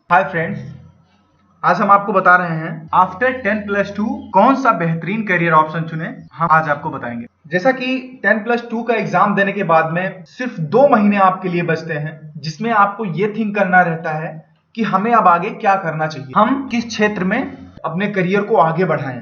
Hi friends, आज हम आपको बता रहे हैं आफ्टर 10+2 कौन सा बेहतरीन करियर ऑप्शन चुने। हम आज आपको बताएंगे। जैसा कि 10+2 का एग्जाम देने के बाद में सिर्फ 2 महीने आपके लिए बचते हैं, जिसमें आपको ये थिंक करना रहता है कि हमें अब आगे क्या करना चाहिए, हम किस क्षेत्र में अपने करियर को आगे बढ़ाएं।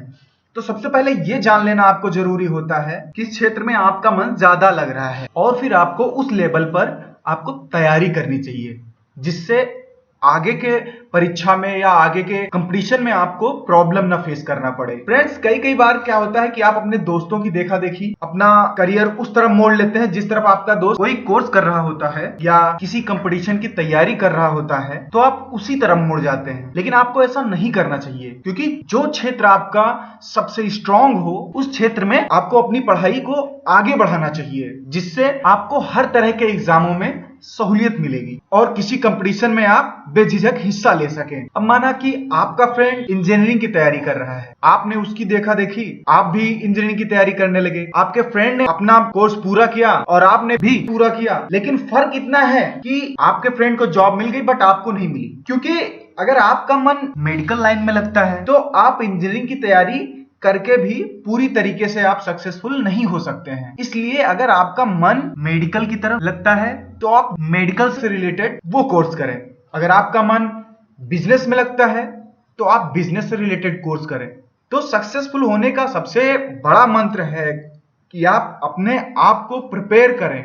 तो सबसे पहले ये जान लेना आपको जरूरी होता है किस क्षेत्र में आपका मन ज्यादा लग रहा है, और फिर आपको उस लेवल पर आपको तैयारी करनी चाहिए, जिससे आगे के परीक्षा में या आगे के कंपटीशन में आपको प्रॉब्लम ना फेस करना पड़े। फ्रेंड्स, कई बार क्या होता है कि आप अपने दोस्तों की देखा देखी अपना करियर उस तरफ मोड़ लेते हैं जिस तरफ आपका दोस्त कोई कोर्स कर रहा होता है या किसी कंपटीशन की तैयारी कर रहा होता है, तो आप उसी तरफ मुड़ जाते हैं। लेकिन आपको ऐसा नहीं करना चाहिए, क्योंकि जो क्षेत्र आपका सबसे स्ट्रांग हो उस क्षेत्र में आपको अपनी पढ़ाई को आगे बढ़ाना चाहिए, जिससे आपको हर तरह के एग्जामों में सहूलियत मिलेगी और किसी कंपटीशन में आप बेझिझक हिस्सा ले सकें। अब माना कि आपका फ्रेंड इंजीनियरिंग की तैयारी कर रहा है, आपने उसकी देखा देखी आप भी इंजीनियरिंग की तैयारी करने लगे, आपके फ्रेंड ने अपना कोर्स पूरा किया और आपने भी पूरा किया, लेकिन फर्क इतना है कि आपके फ्रेंड को जॉब मिल गई बट आपको नहीं मिली। क्योंकि अगर आपका मन मेडिकल लाइन में लगता है तो आप इंजीनियरिंग की तैयारी करके भी पूरी तरीके से आप सक्सेसफुल नहीं हो सकते हैं। इसलिए अगर आपका मन मेडिकल की तरफ लगता है तो आप मेडिकल से रिलेटेड वो कोर्स करें। अगर आपका मन बिजनेस में लगता है तो आप बिजनेस से रिलेटेड कोर्स करें। तो सक्सेसफुल होने का सबसे बड़ा मंत्र है कि आप अपने आप को प्रिपेयर करें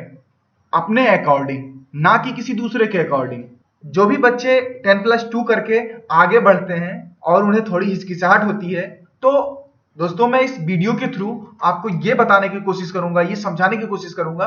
अपने अकॉर्डिंग, ना कि किसी दूसरे के अकॉर्डिंग। जो भी बच्चे 10+2 करके आगे बढ़ते हैं और उन्हें थोड़ी हिचकिचाहट होती है, तो दोस्तों मैं इस वीडियो के थ्रू आपको ये बताने की कोशिश करूंगा, ये समझाने की कोशिश करूंगा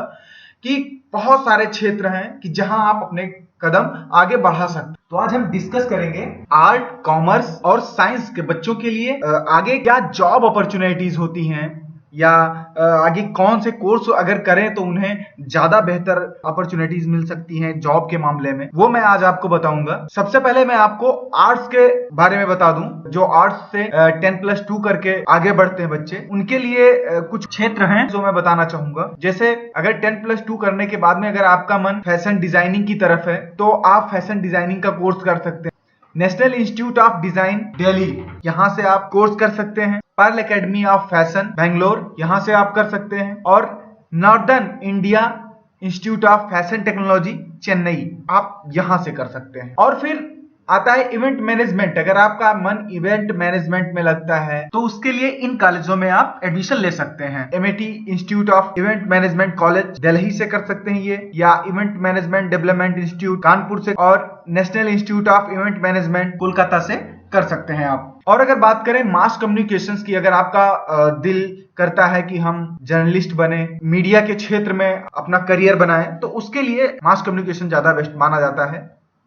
कि बहुत सारे क्षेत्र हैं कि जहां आप अपने कदम आगे बढ़ा सकते हैं। तो आज हम डिस्कस करेंगे आर्ट, कॉमर्स और साइंस के बच्चों के लिए आगे क्या जॉब अपॉर्चुनिटीज होती हैं, या आगे कौन से कोर्स अगर करें तो उन्हें ज्यादा बेहतर अपॉर्चुनिटीज मिल सकती हैं जॉब के मामले में, वो मैं आज आपको बताऊंगा। सबसे पहले मैं आपको आर्ट्स के बारे में बता दूं। जो आर्ट्स से 10+2 करके आगे बढ़ते हैं बच्चे, उनके लिए कुछ क्षेत्र हैं जो मैं बताना चाहूंगा। जैसे अगर 10+2 करने के बाद में अगर आपका मन फैशन डिजाइनिंग की तरफ है तो आप फैशन डिजाइनिंग का कोर्स कर सकते हैं। National Institute of Design Delhi, यहाँ से आप कोर्स कर सकते हैं। Pearl Academy of Fashion Bangalore, यहाँ से आप कर सकते हैं। और Northern India Institute of Fashion Technology Chennai, आप यहाँ से कर सकते हैं। और फिर आता है इवेंट मैनेजमेंट। अगर आपका मन इवेंट मैनेजमेंट में लगता है तो उसके लिए इन कॉलेजों में आप एडमिशन ले सकते हैं। MIT institute of event management college Delhi से कर सकते हैं ये, या event management development institute Kanpur से, और national Institute of event management Kolkata से कर सकते हैं आप। और अगर बात करें मास कम्युनिकेशंस की, अगर आपका दिल करता है कि हम जर्नलिस्ट बने, मीडिया के क्षेत्र में अपना करियर बनाएं, तो उसके लिए मास कम्युनिकेशन ज्यादा बेस्ट माना जाता है।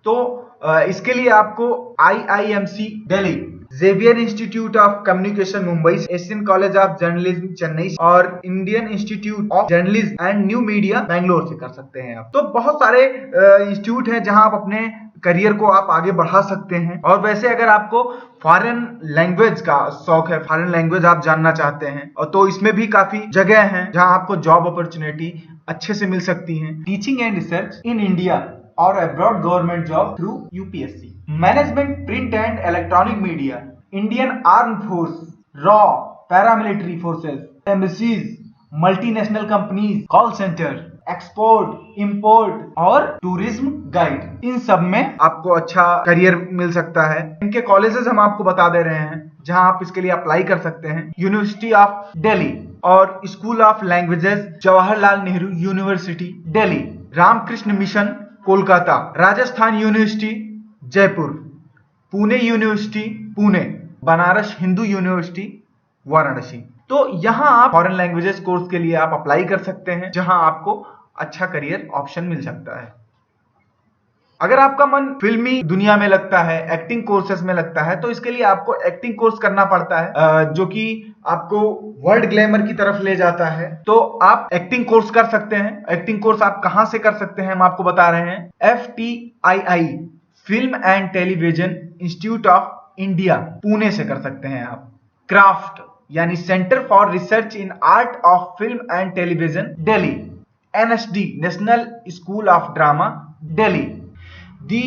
तो इसके लिए आपको IIMC Delhi, Xavier Institute of Communication Mumbai, Asian College of Journalism Chennai और Indian Institute of Journalism and New Media Bangalore से कर सकते हैं आप। तो बहुत सारे इंस्टीट्यूट हैं जहां आप अपने करियर को आप आगे बढ़ा सकते हैं। और वैसे अगर आपको फॉरेन लैंग्वेज का शौक है, फॉरेन लैंग्वेज आप जानना चाहते हैं, और तो इसमें भी काफी जगह हैं जहां आपको जॉब अपॉर्चुनिटी अच्छे से मिल सकती है। Teaching and research in India और abroad government job through UPSC, management print and electronic media, Indian arm force, रॉ, paramilitary forces, embassies, multinational companies, call centre, export, import और टूरिज्म गाइड, इन सब में आपको अच्छा करियर मिल सकता है। इनके कॉलेजेस हम आपको बता दे रहे हैं जहां आप इसके लिए अप्लाई कर सकते हैं। यूनिवर्सिटी ऑफ दिल्ली और School of Languages Jawaharlal Nehru University Delhi, Ramakrishna Mission Kolkata, Rajasthan University Jaipur, Pune University Pune, Banaras Hindu University Varanasi. तो यहाँ आप फॉरेन लैंग्वेजेस कोर्स के लिए आप अप्लाई कर सकते हैं, जहां आपको अच्छा करियर ऑप्शन मिल सकता है। अगर आपका मन फिल्मी दुनिया में लगता है, एक्टिंग कोर्सेस में लगता है, तो इसके लिए आपको एक्टिंग कोर्स करना पड़ता है, जो कि आपको वर्ल्ड ग्लैमर की तरफ ले जाता है। तो आप एक्टिंग कोर्स कर सकते हैं। एक्टिंग कोर्स आप कहां से कर सकते हैं हम आपको बता रहे हैं। FTII Film and Television Institute of India Pune से कर सकते हैं आप। क्राफ्ट यानी Centre for Research in Art of Film and Television Delhi, NSD National School of Drama Delhi, the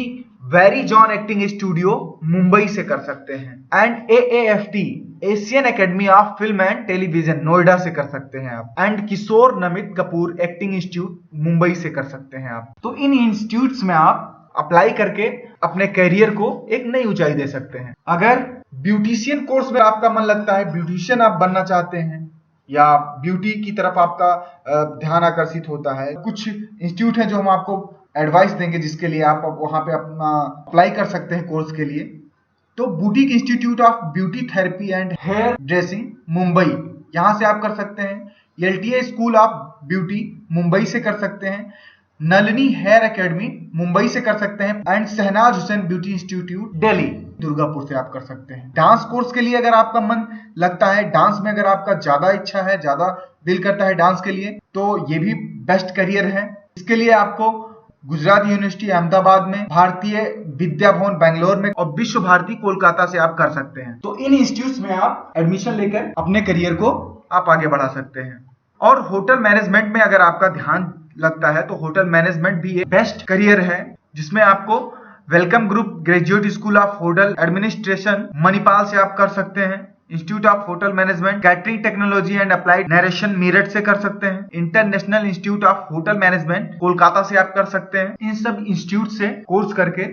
Barry John Acting Studio Mumbai से कर सकते हैं, and AAFT Asian Academy of Film and Television Noida से कर सकते हैं आप, and Kishore Namit Kapoor Acting Institute Mumbai से कर सकते हैं आप। तो इन इंस्टीट्यूट्स में आप अप्लाई करके अपने करियर को एक नई ऊंचाई दे सकते हैं। अगर ब्यूटिशियन कोर्स में आपका मन लगता है, ब्यूटिशियन आप बनना चाहते हैं या ब्यूटी की तरफ आपका ध्यान आकर्षित होता है, कुछ इंस्टीट्यूट है जो हम आपको एडवाइस देंगे जिसके लिए आप वहां पे अपना अप्लाई कर सकते हैं कोर्स के लिए। तो Boutique Institute of Beauty Therapy and Hairdressing Mumbai, यहाँ से आप कर सकते हैं। LTI School of Beauty Mumbai से कर सकते हैं। नलिनी हेयर एकेडमी मुंबई से कर सकते हैं, and Shahnaz Husain Beauty Institute Delhi Durgapur से आप कर सकते हैं। डांस कोर्स के लिए अगर आपका मन लगता है, डांस में अगर आपका ज्यादा इच्छा है, ज्यादा दिल करता है डांस के लिए, तो ये भी बेस्ट करियर है। इसके लिए आपको गुजरात यूनिवर्सिटी अहमदाबाद में, भारतीय विद्या भवन बेंगलोर में और विश्व भारती कोलकाता से आप कर सकते हैं। तो इन इंस्टीट्यूट्स में आप एडमिशन लेकर अपने करियर को आप आगे बढ़ा सकते हैं। और होटल मैनेजमेंट में अगर आपका ध्यान लगता है तो होटल मैनेजमेंट भी एक बेस्ट करियर है, जिसमें आपको welcome group graduate school of hotel administration Manipal से आप कर सकते हैं। Institute of hotel management catering technology and applied narration Meerut से कर सकते हैं। International institute of hotel management Kolkata से आप कर सकते हैं। इन सब इंस्टीट्यूट से कोर्स करके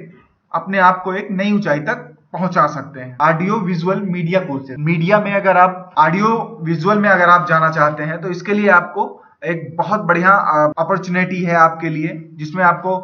अपने आप को एक नई ऊंचाई तक पहुंचा सकते हैं। Audio visual media courses, media में अगर आप ऑडियो विजुअल में अगर आप जाना चाहते हैं तो इसके लिए आपको एक बहुत बढ़िया अपॉर्चुनिटी है आपके लिए, जिसमें आपको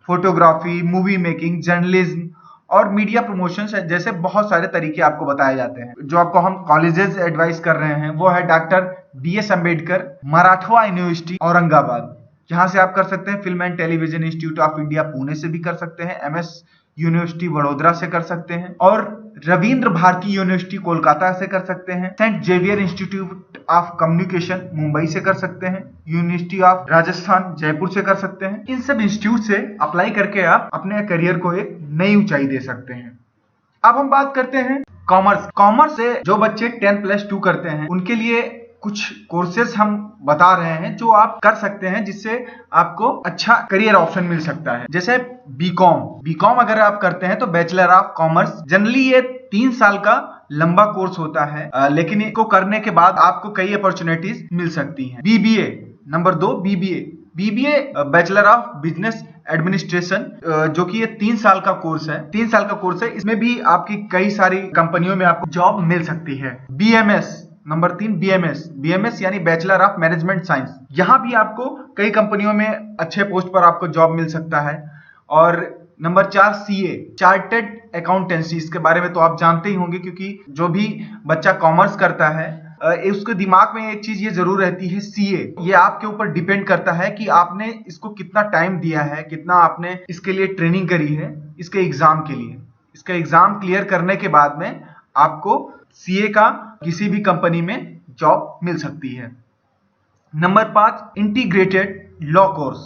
फोटोग्राफी, मूवी मेकिंग, जर्नलिज्म और मीडिया प्रमोशन जैसे बहुत सारे तरीके आपको बताए जाते हैं। जो आपको हम कॉलेजेस एडवाइस कर रहे हैं वो है doctor BS Ambedkar Marathwada university Aurangabad, यहाँ से आप कर सकते हैं। Film and Television Institute of India Pune से भी कर सकते हैं। MS यूनिवर्सिटी वडोदरा से कर सकते हैं, और रविंद्र भारती यूनिवर्सिटी कोलकाता से कर सकते हैं। Saint Xavier Institute of Communication Mumbai से कर सकते हैं। यूनिवर्सिटी ऑफ राजस्थान जयपुर से कर सकते हैं। इन सब इंस्टीट्यूट से अप्लाई करके आप अपने करियर को एक नई ऊंचाई दे सकते हैं। अब हम बात करते हैं कॉमर्स। कॉमर्स से जो बच्चे 10+2 करते हैं उनके लिए कुछ कोर्सेज हम बता रहे हैं जो आप कर सकते हैं, जिससे आपको अच्छा करियर ऑप्शन मिल सकता है। जैसे बीकॉम अगर आप करते हैं तो बैचलर ऑफ कॉमर्स, जनरली ये 3 साल का लंबा कोर्स होता है, लेकिन इसको करने के बाद आपको कई अपॉर्चुनिटीज मिल सकती हैं। BBA number 2 BBA bachelor of business administration, जो कि ये 3 साल का कोर्स है। 3 साल का कोर्स है, इसमें भी आपकी कई सारी कंपनियों में आपको जॉब मिल सकती है। BMS नंबर 3 BMS यानी बैचलर ऑफ मैनेजमेंट साइंस, यहाँ भी आपको कई कंपनियों में अच्छे पोस्ट पर आपको जॉब मिल सकता है। और नंबर 4 CA चार्टेड अकाउंटेंसी, इसके बारे में तो आप जानते ही होंगे, क्योंकि जो भी बच्चा कॉमर्स करता है उसके दिमाग में एक चीज ये जरूर रहती है CA। ये आपके ऊपर डिपेंड करता है कि आपने इसको कितना टाइम दिया है, कितना आपने इसके लिए ट्रेनिंग करी है इसके एग्जाम के लिए। इसका एग्जाम क्लियर करने के बाद में आपको CA का किसी भी कंपनी में जॉब मिल सकती है। नंबर 5 इंटीग्रेटेड लॉ कोर्स,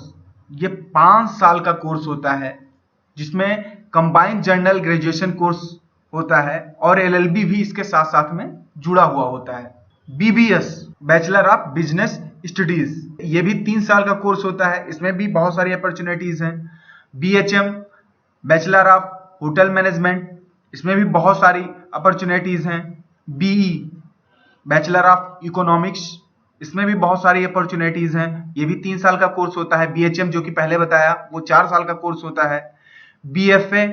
ये 5 साल का कोर्स होता है, जिसमें कंबाइंड जर्नल ग्रेजुएशन कोर्स होता है और LLB भी इसके साथ साथ में जुड़ा हुआ होता है। BBS bachelor of business studies, ये भी 3 साल का कोर्स होता है, इसमें भी बहुत सारी अपॉर्चुनिटीज हैं। BHM bachelor of hotel management, इसमें भी बहुत सारी अपॉर्चुनिटीज हैं। BE बैचलर ऑफ इकोनॉमिक्स, इसमें भी बहुत सारी अपॉर्चुनिटीज हैं, ये भी 3 साल का कोर्स होता है। BHM जो कि पहले बताया वो 4 साल का कोर्स होता है। BFA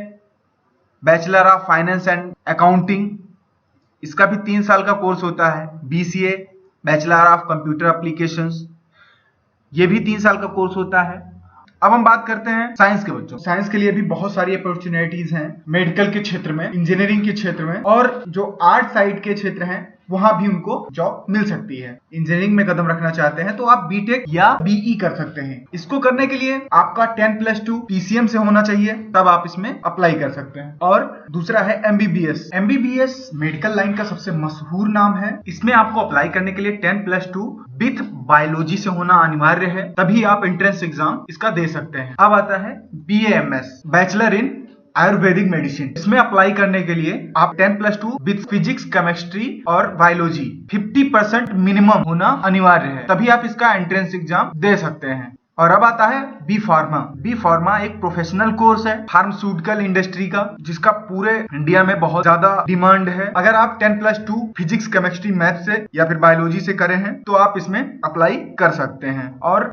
bachelor of finance and accounting, इसका भी 3 साल का कोर्स होता है। BCA bachelor of computer applications, ये भी 3 साल का कोर्स होता है। अब हम बात करते हैं साइंस के बच्चों। साइंस के लिए भी बहुत सारी अपॉर्चुनिटीज हैं, मेडिकल के क्षेत्र में, इंजीनियरिंग के क्षेत्र में, और जो आर्ट साइड के क्षेत्र हैं वहां भी उनको जॉब मिल सकती है। इंजीनियरिंग में कदम रखना चाहते हैं तो आप BTech या BE कर सकते हैं। इसको करने के लिए आपका 10+2 PCM से होना चाहिए, तब आप इसमें अप्लाई कर सकते हैं। और दूसरा है MBBS मेडिकल लाइन का सबसे मशहूर नाम है। इसमें आपको अप्लाई करने के लिए 10+2 विथ बायोलॉजी से होना अनिवार्य है, तभी आप एंट्रेंस एग्जाम इसका दे सकते हैं। अब आता है BAMS bachelor in Ayurvedic medicine, इसमें अप्लाई करने के लिए आप 10+2 विद फिजिक्स, केमिस्ट्री और बायोलॉजी 50% मिनिमम होना अनिवार्य है, तभी आप इसका एंट्रेंस एग्जाम दे सकते हैं। और अब आता है बी फार्मा। बी फार्मा एक प्रोफेशनल कोर्स है फार्मास्यूटिकल इंडस्ट्री का, जिसका पूरे इंडिया में बहुत ज्यादा डिमांड है। अगर आप 10+2 फिजिक्स, केमिस्ट्री, मैथ से या फिर बायोलॉजी से करे हैं तो आप इसमें अप्लाई कर सकते हैं। और